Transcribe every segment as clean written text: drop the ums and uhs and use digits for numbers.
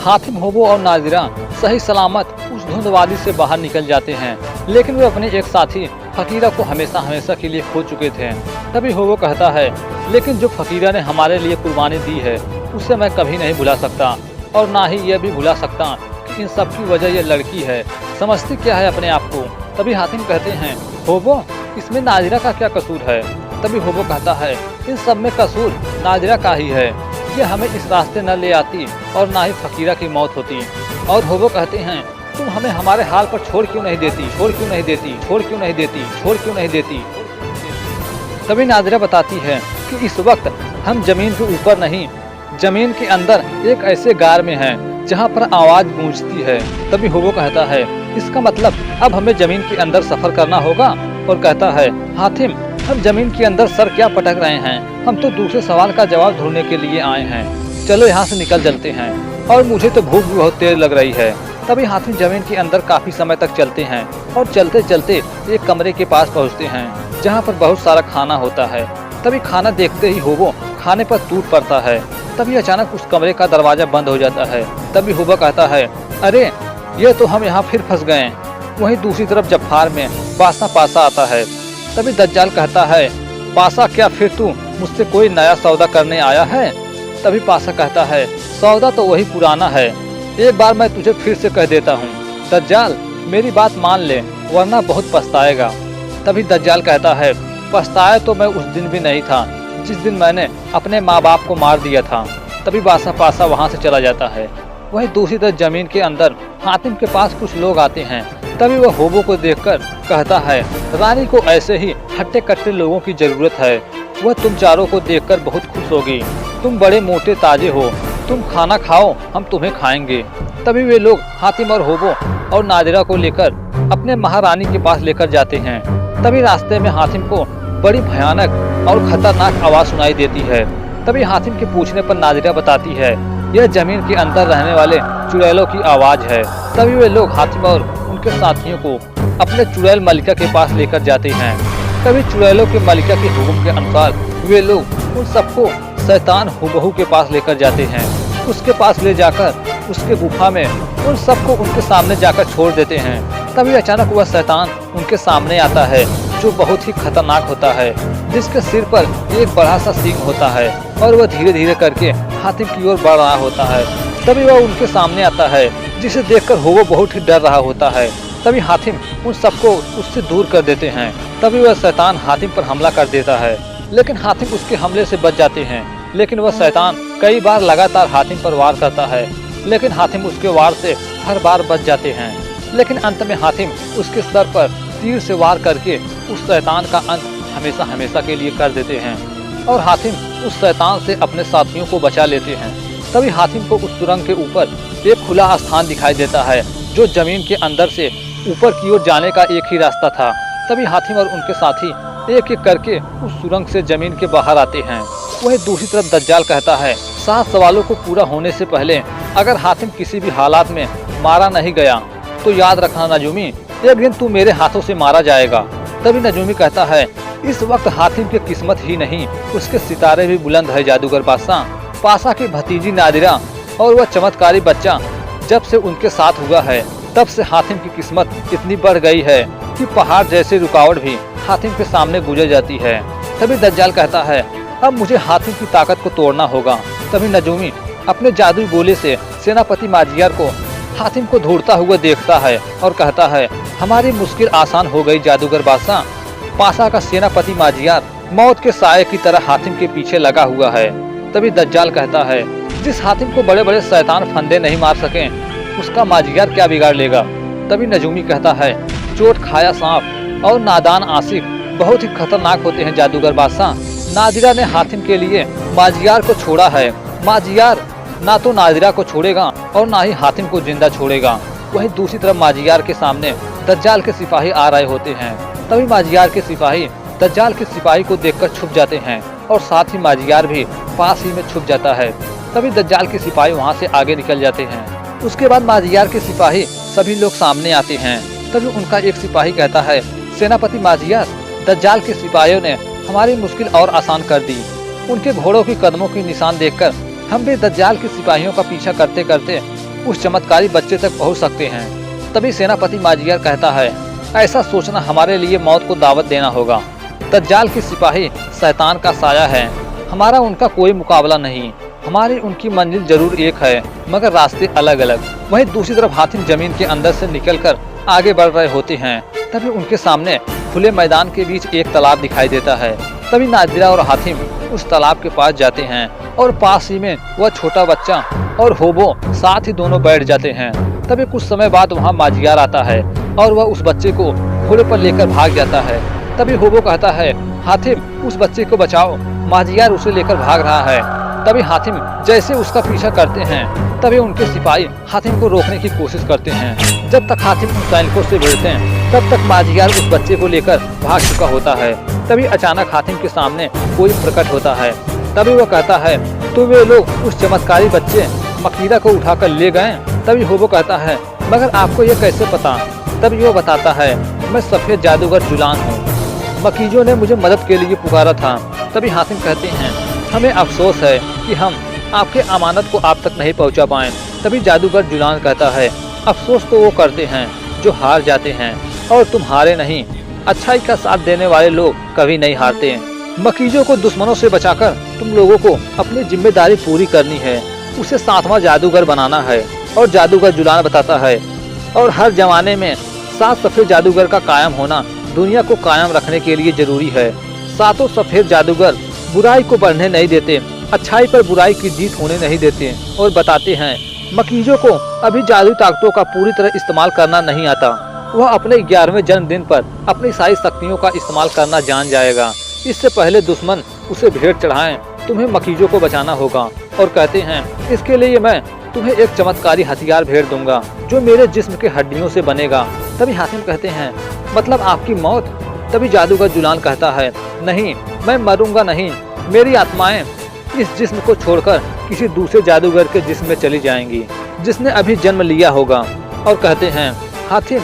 हातिम, होबो और नादिरा सही सलामत उस धुंधवादी से बाहर निकल जाते हैं, लेकिन वे अपने एक साथी फकीरा को हमेशा हमेशा के लिए खो चुके थे। तभी होबो कहता है, लेकिन जो फकीरा ने हमारे लिए कुर्बानी दी है उसे मैं कभी नहीं भुला सकता, और ना ही यह भी भुला सकता कि इन सब की वजह यह लड़की है। समझती क्या है अपने आप को? तभी हातिम कहते हैं, होबो, इसमें नादिरा का क्या कसूर है? तभी होबो कहता है, इन सब में कसूर नादिरा का ही है। ये हमें इस रास्ते न ले आती और ना ही फकीरा की मौत होती। और होबो कहते हैं, तुम हमें हमारे हाल पर छोड़ क्यों नहीं देती, छोड़ क्यों नहीं देती, छोड़ क्यों नहीं देती, छोड़ क्यों नहीं देती। तभी नादिरा बताती है कि इस वक्त हम जमीन के ऊपर नहीं, जमीन के अंदर एक ऐसे गार में हैं जहां पर आवाज गूंजती है। तभी होबो कहता है, इसका मतलब अब हमें जमीन के अंदर सफर करना होगा। और कहता है, हातिम, हम जमीन के अंदर सर क्या पटक रहे हैं, हम तो दूसरे सवाल का जवाब ढूंढने के लिए आए हैं। चलो यहाँ से निकल चलते हैं, और मुझे तो भूख भी बहुत तेज लग रही है। तभी हातिम जमीन के अंदर काफी समय तक चलते हैं और चलते चलते एक कमरे के पास पहुँचते हैं जहाँ पर बहुत सारा खाना होता है। तभी खाना देखते ही होबो खाने पर टूट पड़ता है। तभी अचानक उस कमरे का दरवाजा बंद हो जाता है। तभी होबो कहता है, अरे ये तो हम यहाँ फिर फंस गए। वहीं दूसरी तरफ जफ़ार में पासा आता है। तभी दज्जाल कहता है, पासा, क्या फिर तू मुझसे कोई नया सौदा करने आया है? तभी पासा कहता है, सौदा तो वही पुराना है, एक बार मैं तुझे फिर से कह देता हूँ, दज्जाल मेरी बात मान ले वरना बहुत पछताएगा। तभी दज्जाल कहता है, पछताया तो मैं उस दिन भी नहीं था जिस दिन मैंने अपने माँ बाप को मार दिया था। तभी पासा वहाँ से चला जाता है। वहीं दूसरी तरफ जमीन के अंदर हातिम के पास कुछ लोग आते हैं। तभी वह होबो को देखकर कहता है, रानी को ऐसे ही हट्टे कट्टे लोगों की जरूरत है। वह तुम चारों को देखकर बहुत खुश होगी। तुम बड़े मोटे ताजे हो, तुम खाना खाओ, हम तुम्हें खाएंगे। तभी वे लोग हातिम और होबो और नादिरा को लेकर अपने महारानी के पास लेकर जाते हैं। तभी रास्ते में हातिम को बड़ी भयानक और खतरनाक आवाज सुनाई देती है। तभी हातिम के पूछने पर नादिरा बताती है, यह जमीन के अंदर रहने वाले चुड़ैलों की आवाज है। तभी वे लोग हातिम और उनके साथियों को अपने चुड़ैल मलिका के पास लेकर जाते हैं। तभी चुड़ैलों के मलिका के हुक्म के अनुसार वे लोग उन सबको शैतान हुबहू के पास लेकर जाते हैं। उसके पास ले जाकर उसके गुफा में उन सबको उनके सामने जाकर छोड़ देते हैं। तभी अचानक वह शैतान उनके सामने आता है जो बहुत ही खतरनाक होता है, जिसके सिर पर एक बड़ा सा सींग होता है और वह धीरे धीरे करके हातिम की ओर बढ़ रहा होता है। तभी वह उनके सामने आता है, जिसे देखकर होबो बहुत ही डर रहा होता है। तभी हातिम उन सबको उससे दूर कर देते हैं। तभी वह शैतान हातिम पर हमला कर देता है, लेकिन हातिम उसके हमले से बच जाते हैं। लेकिन वह शैतान कई बार लगातार हातिम पर वार करता है, लेकिन हातिम उसके वार से हर बार बच जाते हैं। लेकिन अंत में हातिम उसके सर पर तीर से वार करके उस शैतान का अंत हमेशा हमेशा के लिए कर देते हैं और हातिम उस शैतान से अपने साथियों को बचा लेते हैं। तभी हातिम को उस सुरंग के ऊपर एक खुला स्थान दिखाई देता है जो जमीन के अंदर से ऊपर की ओर जाने का एक ही रास्ता था। तभी हातिम और उनके साथी एक एक करके उस सुरंग से जमीन के बाहर आते हैं। वहीं दूसरी तरफ दज्जाल कहता है, 7 सवालों को पूरा होने से पहले अगर हातिम किसी भी हालात में मारा नहीं गया तो याद रखना नजूमी, एक दिन तू मेरे हाथों से मारा जाएगा। तभी नजूमी कहता है, इस वक्त हातिम की किस्मत ही नहीं उसके सितारे भी बुलंद है जादूगर बादशाह। पासा की भतीजी नादिरा और वह चमत्कारी बच्चा जब से उनके साथ हुआ है तब से हातिम की किस्मत इतनी बढ़ गई है कि पहाड़ जैसी रुकावट भी हातिम के सामने गुजर जाती है। तभी दज्जाल कहता है, अब मुझे हातिम की ताकत को तोड़ना होगा। तभी नजूमी अपने जादुई गोले से सेनापति माजियार को हातिम को ढूंढता हुआ देखता है और कहता है, हमारी मुश्किल आसान हो गई जादूगर बादशाह। पासा का सेनापति माजियार मौत के साये की तरह हातिम के पीछे लगा हुआ है। तभी दज्जाल कहता है, जिस हातिम को बड़े बड़े शैतान फंदे नहीं मार सके उसका माजियार क्या बिगाड़ लेगा। तभी नजूमी कहता है, चोट खाया सांप और नादान आशिक बहुत ही खतरनाक होते हैं जादूगर बादशाह। नादिरा ने हातिम के लिए माजियार को छोड़ा है, माजियार ना तो नादिरा को छोड़ेगा और ना ही हातिम को जिंदा छोड़ेगा। वहीं दूसरी तरफ माजियार के सामने दज्जाल के सिपाही आ रहे होते हैं। तभी माजियार के सिपाही दज्जाल के सिपाही को देखकर छुप जाते हैं और साथ ही माजियार भी पास ही में छुप जाता है। तभी दज्जाल के सिपाही वहां से आगे निकल जाते हैं। उसके बाद माजियार के सिपाही सभी लोग सामने आते हैं। तभी उनका एक सिपाही कहता है, सेनापति माजियार, दज्जाल के सिपाहियों ने हमारी मुश्किल और आसान कर दी। उनके घोड़ों की कदमों की निशान देखकर हम भी दज्जाल के सिपाहियों का पीछा करते करते उस चमत्कारी बच्चे तक पहुंच सकते हैं। तभी सेनापति माजियार कहता है, ऐसा सोचना हमारे लिए मौत को दावत देना होगा। दज्जाल के सिपाही शैतान का साया है, हमारा उनका कोई मुकाबला नहीं। हमारी उनकी मंजिल जरूर एक है, मगर रास्ते अलग अलग। वहीं दूसरी तरफ हातिम जमीन के अंदर से निकलकर आगे बढ़ रहे होते हैं। तभी उनके सामने खुले मैदान के बीच एक तालाब दिखाई देता है। तभी नादिरा और हातिम उस तालाब के पास जाते हैं और पास ही में वह छोटा बच्चा और होबो साथ ही दोनों बैठ जाते हैं। तभी कुछ समय बाद वहाँ माजियार आता है और वह उस बच्चे को घोड़े पर लेकर भाग जाता है। तभी होबो कहता है, हातिम उस बच्चे को बचाओ, माजियार उसे लेकर भाग रहा है। तभी हातिम जैसे उसका पीछा करते हैं, तभी उनके सिपाही हातिम को रोकने की कोशिश करते हैं। जब तक हातिम उन सैनिकों से भिड़ते हैं, तब तक माजियार उस बच्चे को लेकर भाग चुका होता है। तभी अचानक हातिम के सामने कोई प्रकट होता है। तभी वह कहता है, तो वे लोग उस चमत्कारी बच्चे मकीरा को उठाकर ले गए। तभी होबो कहता है, मगर आपको ये कैसे पता? तभी वो बताता है, मैं सफेद जादूगर जुलान हूँ, मकीजों ने मुझे मदद के लिए पुकारा था। तभी हातिम कहते हैं, हमें अफसोस है कि हम आपके अमानत को आप तक नहीं पहुंचा पाए। तभी जादूगर जुलान कहता है, अफसोस तो वो करते हैं जो हार जाते हैं, और तुम हारे नहीं। अच्छाई का साथ देने वाले लोग कभी नहीं हारते। मकीजों को दुश्मनों से बचाकर तुम लोगों को अपनी जिम्मेदारी पूरी करनी है, उसे 7वां जादूगर बनाना है। और जादूगर जुलान बताता है, और हर जमाने में 7 सफेद जादूगर का कायम होना दुनिया को कायम रखने के लिए जरूरी है। 7 सफेद जादूगर बुराई को बढ़ने नहीं देते, अच्छाई पर बुराई की जीत होने नहीं देते। और बताते हैं, मकीजों को अभी जादुई ताकतों का पूरी तरह इस्तेमाल करना नहीं आता। वह अपने 11वें जन्मदिन पर अपनी सारी शक्तियों का इस्तेमाल करना जान जाएगा। इससे पहले दुश्मन उसे भेंट चढ़ाएं, तुम्हें मकीजों को बचाना होगा। और कहते हैं, इसके लिए मैं तुम्हें एक चमत्कारी हथियार भेंट दूंगा जो मेरे जिस्म के हड्डियों से बनेगा। तभी हातिम कहते हैं, मतलब आपकी मौत? तभी जादूगर जुलान कहता है, नहीं, मैं मरूंगा नहीं, मेरी आत्माएं इस जिस्म को छोड़कर किसी दूसरे जादूगर के जिस्म में चली जाएंगी जिसने अभी जन्म लिया होगा। और कहते हैं, हातिम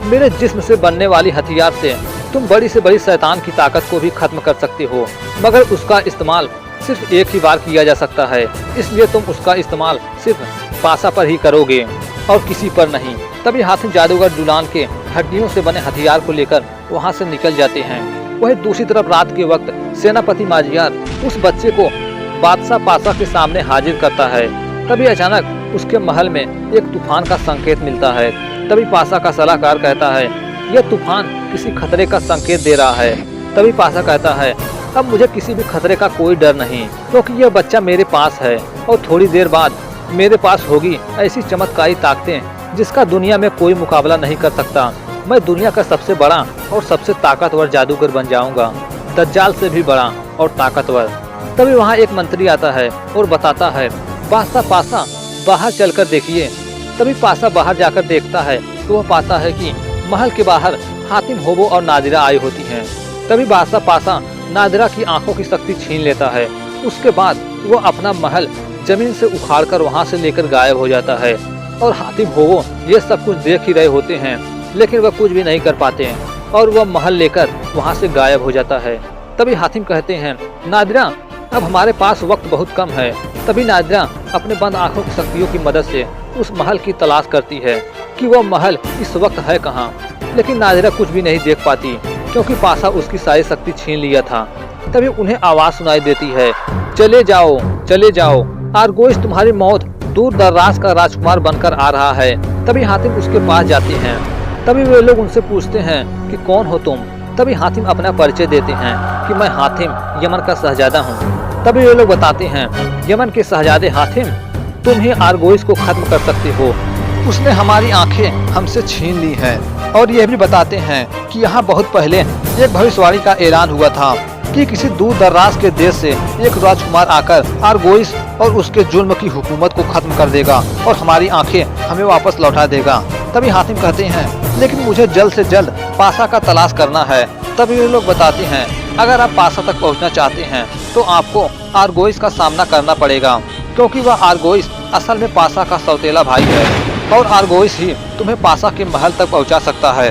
मेरे जिस्म से बनने वाली हथियार से तुम बड़ी से बड़ी शैतान की ताकत को भी खत्म कर सकते हो, मगर उसका इस्तेमाल सिर्फ एक ही बार किया जा सकता है, इसलिए तुम उसका इस्तेमाल सिर्फ पासा पर ही करोगे और किसी पर नहीं। तभी हातिम जादूगर जुलान के हड्डियों से बने हथियार को लेकर वहां से निकल जाते हैं। वहीं दूसरी तरफ रात के वक्त सेनापति माजियार उस बच्चे को बादशाह पासा के सामने हाजिर करता है। तभी अचानक उसके महल में एक तूफान का संकेत मिलता है। तभी पासा का सलाहकार कहता है, यह तूफान किसी खतरे का संकेत दे रहा है। तभी पासा कहता है, अब मुझे किसी भी खतरे का कोई डर नहीं, क्योंकि यह बच्चा मेरे पास है और थोड़ी देर बाद मेरे पास होगी ऐसी चमत्कारी ताकतें जिसका दुनिया में कोई मुकाबला नहीं कर सकता। मैं दुनिया का सबसे बड़ा और सबसे ताकतवर जादूगर बन जाऊंगा, दज्जाल से भी बड़ा और ताकतवर। तभी वहाँ एक मंत्री आता है और बताता है, बादशाह पासा बाहर चलकर देखिए। तभी पासा बाहर जाकर देखता है तो वह पाता है कि महल के बाहर हातिम, होबो और नादिरा आई होती हैं। तभी बादशाह पासा नादिरा की आंखों की शक्ति छीन लेता है। उसके बाद वो अपना महल जमीन से उखाड़कर वहाँ से लेकर गायब हो जाता है। और हातिम, होबो ये सब कुछ देख ही रहे होते हैं, लेकिन वह कुछ भी नहीं कर पाते हैं और वह महल लेकर वहाँ से गायब हो जाता है। तभी हातिम कहते हैं, नादिरा अब हमारे पास वक्त बहुत कम है। तभी नादिरा अपने बंद आंखों की शक्तियों की मदद से उस महल की तलाश करती है कि वह महल इस वक्त है कहाँ, लेकिन नादिरा कुछ भी नहीं देख पाती क्योंकि पासा उसकी सारी शक्ति छीन लिया था। तभी उन्हें आवाज सुनाई देती है, चले जाओ चले जाओ, आरगोइस तुम्हारी मौत दूर दराज का राजकुमार बनकर आ रहा है। तभी हातिम उसके पास जाते हैं। तभी वे लोग उनसे पूछते हैं कि कौन हो तुम। तभी हातिम अपना परिचय देते हैं कि मैं हातिम यमन का शहजादा हूँ। तभी वे लोग बताते हैं, यमन के शहजादे हातिम, तुम ही आरगोइस को खत्म कर सकते हो, उसने हमारी आंखें हमसे छीन ली हैं। और यह भी बताते हैं कि यहाँ बहुत पहले एक भविष्यवाणी का ऐलान हुआ था कि किसी दूर दराज के देश से एक राजकुमार आकर आरगोइस और उसके जुल्म की हुकूमत को खत्म कर देगा और हमारी आंखें हमें वापस लौटा देगा। तभी हातिम कहते हैं, लेकिन मुझे जल्द से जल्द पासा का तलाश करना है। तभी वे लोग बताते हैं, अगर आप पासा तक पहुंचना चाहते हैं तो आपको आरगोइस का सामना करना पड़ेगा, क्योंकि वह आरगोइस असल में पासा का सौतेला भाई है और आरगोइस ही तुम्हें पासा के महल तक पहुंचा सकता है।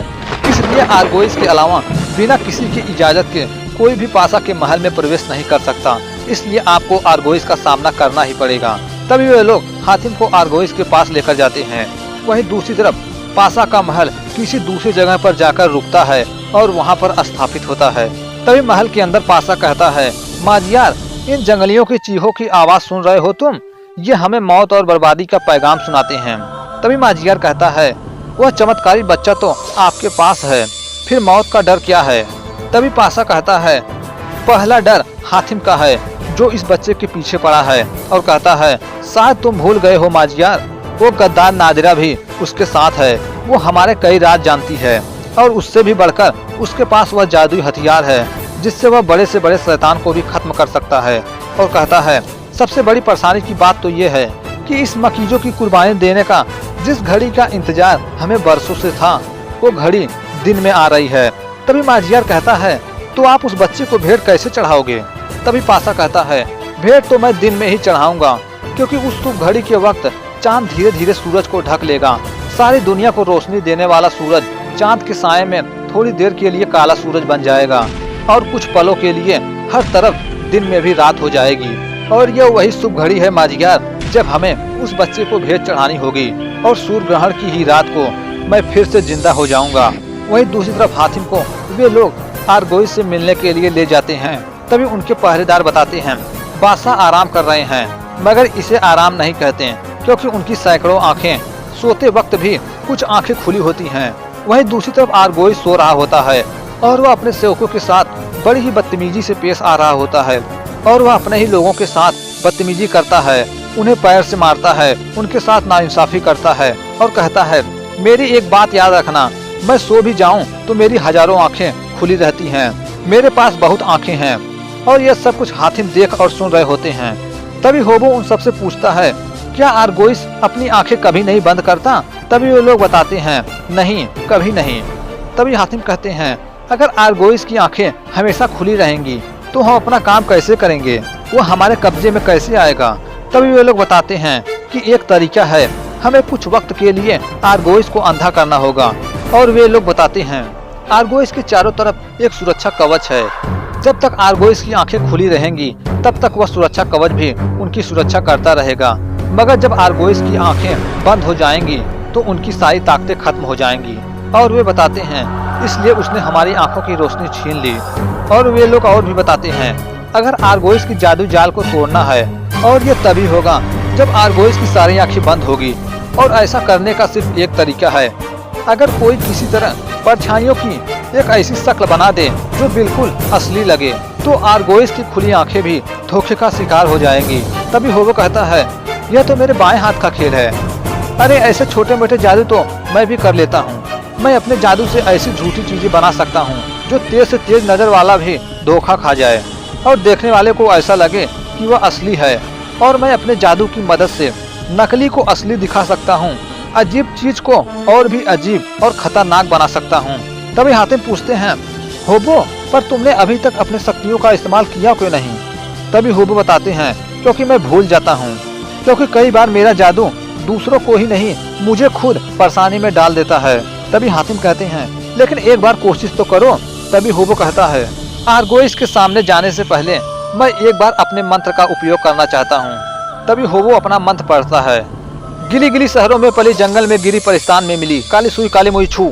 इसलिए आरगोइस के अलावा बिना किसी की इजाज़त के कोई भी पासा के महल में प्रवेश नहीं कर सकता। इसलिए आपको आरगोइस का सामना करना ही पड़ेगा। तभी वे लोग हातिम को आरगोइस के पास लेकर जाते हैं। वहीं दूसरी तरफ पासा का महल किसी दूसरी जगह पर जाकर रुकता है और वहां पर स्थापित होता है। तभी महल के अंदर पासा कहता है, माजियार, इन जंगलियों की चीखों की आवाज सुन रहे हो तुम? ये हमें मौत और बर्बादी का पैगाम सुनाते हैं। तभी माजियार कहता है, वह चमत्कारी बच्चा तो आपके पास है, फिर मौत का डर क्या है? तभी पासा कहता है, पहला डर हातिम का है जो इस बच्चे के पीछे पड़ा है, और कहता है, शायद तुम भूल गए हो माजियार, वो गद्दार नादिरा भी उसके साथ है। वो हमारे कई राज जानती है और उससे भी बढ़कर उसके पास वह जादुई हथियार है जिससे वह बड़े से बड़े शैतान को भी खत्म कर सकता है। और कहता है, सबसे बड़ी परेशानी की बात तो ये है कि इस मकीजों की कुर्बानी देने का जिस घड़ी का इंतजार हमें बरसों से था, वो घड़ी दिन में आ रही है। तभी माजियार कहता है, तो आप उस बच्चे को भेंट कैसे चढ़ाओगे? तभी पासा कहता है, भेंट तो मैं दिन में ही चढ़ाऊंगा, क्योंकि उस शुभ घड़ी के वक्त चांद धीरे धीरे सूरज को ढक लेगा। सारी दुनिया को रोशनी देने वाला सूरज चांद के साए में थोड़ी देर के लिए काला सूरज बन जाएगा और कुछ पलों के लिए हर तरफ दिन में भी रात हो जाएगी। और यह वही शुभ घड़ी है माजियार, जब हमें उस बच्चे को भेंट चढ़ानी होगी और सूर्य ग्रहण की ही रात को मैं फिर से जिंदा हो जाऊंगा। वहीं दूसरी तरफ हातिम को वे लोग आरगोइस से मिलने के लिए ले जाते हैं। तभी उनके पहरेदार बताते हैं, बादशाह आराम कर रहे हैं, मगर इसे आराम नहीं कहते क्योंकि उनकी सैकड़ों आंखें सोते वक्त भी कुछ आंखें खुली होती हैं। वहीं दूसरी तरफ आरगोइस सो रहा होता है और वह अपने सेवकों के साथ बड़ी ही बदतमीजी से पेश आ रहा होता है और वह अपने ही लोगों के साथ बदतमीजी करता है, उन्हें पैर से मारता है, उनके साथ नाइंसाफी करता है और कहता है, मेरी एक बात याद रखना, मैं सो भी जाऊं तो मेरी हजारों आंखें खुली रहती हैं, मेरे पास बहुत आंखें हैं। और यह सब कुछ हातिम देख और सुन रहे होते हैं। तभी होबो उन सबसे पूछता है, क्या आरगोइस अपनी आंखें कभी नहीं बंद करता? तभी वो लोग बताते हैं, नहीं, कभी नहीं। तभी हातिम कहते हैं, अगर आरगोइस की आंखें हमेशा खुली रहेंगी तो हम अपना काम कैसे करेंगे? वो हमारे कब्जे में कैसे आएगा? तभी वे लोग बताते हैं कि एक तरीका है, हमें कुछ वक्त के लिए आरगोइस को अंधा करना होगा। और वे लोग बताते हैं, आरगोइस के चारों तरफ एक सुरक्षा कवच है, जब तक आरगोइस की आंखें खुली रहेंगी तब तक वह सुरक्षा कवच भी उनकी सुरक्षा करता रहेगा, मगर जब आरगोइस की आंखें बंद हो जाएंगी तो उनकी सारी ताकतें खत्म हो जाएंगी। और वे बताते हैं, इसलिए उसने हमारी आंखों की रोशनी छीन ली। और वे लोग और भी बताते हैं, अगर आरगोइस की जादू जाल को तोड़ना है और ये तभी होगा जब आरगोइस की सारी आंखें बंद होगी, और ऐसा करने का सिर्फ एक तरीका है, अगर कोई किसी तरह परछाइयों की एक ऐसी शक्ल बना दे जो बिल्कुल असली लगे, तो आरगोइस की खुली आंखें भी धोखे का शिकार हो जाएंगी। तभी होबो कहता है, यह तो मेरे बाएं हाथ का खेल है। अरे ऐसे छोटे मोटे जादू तो मैं भी कर लेता हूँ। मैं अपने जादू से ऐसी झूठी चीजें बना सकता हूँ जो तेज से तेज नजर वाला भी धोखा खा जाए और देखने वाले को ऐसा लगे कि वह असली है। और मैं अपने जादू की मदद से नकली को असली दिखा सकता हूँ, अजीब चीज को और भी अजीब और खतरनाक बना सकता हूँ। तभी हातिम पूछते हैं, होबो, पर तुमने अभी तक अपने शक्तियों का इस्तेमाल किया क्यों नहीं? तभी होबो बताते हैं, क्योंकि मैं भूल जाता हूँ, क्योंकि कई बार मेरा जादू दूसरों को ही नहीं मुझे खुद परेशानी में डाल देता है। तभी हातिम कहते हैं, लेकिन एक बार कोशिश तो करो। तभी होबो कहता है, आरगोइस के सामने जाने से पहले मैं एक बार अपने मंत्र का उपयोग करना चाहता हूँ। तभी होबो अपना मंत्र पढ़ता है, गिली गिली शहरों में पली जंगल में गिरी परिस्तान में मिली, काली सुई काली मुई छू।